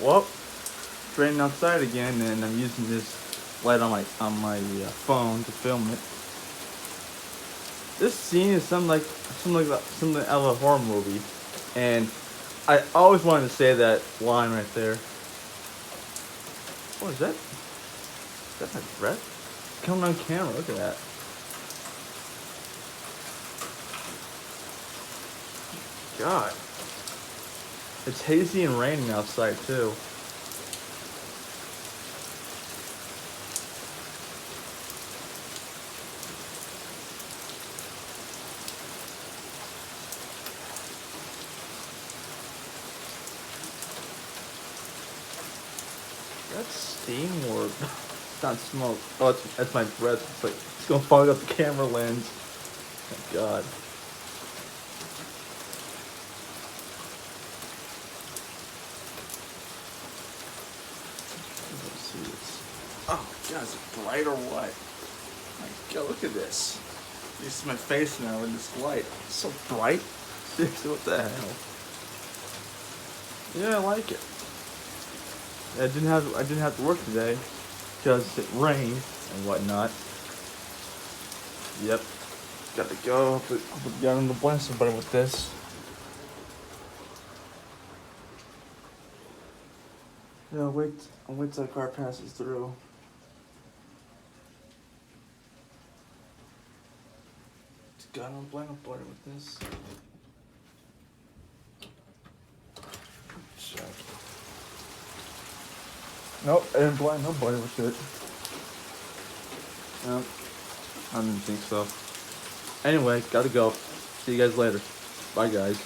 Well, it's raining outside again, and I'm using this light on my phone to film it. This scene is something out of a horror movie, and I always wanted to say that line right there. What is that? Is that my breath? It's coming on camera. Look at that. God. It's hazy and raining outside too. That's steam or it's not smoke. Oh, that's my breath. It's gonna fog up the camera lens. Thank God. Let's see this. Oh God, is it bright or what? My God, look at this. This is my face now in this light. It's so bright. Seriously, what the hell? Yeah, I like it. I didn't have to work today because it rained and whatnot. Yep, got to go. I'll put down to blend somebody with this. Yeah, I'll wait till the car passes through. Got to blend with this. Check. Nope, I didn't blind nobody with it. Nope, I didn't think so. Anyway, gotta go. See you guys later. Bye, guys.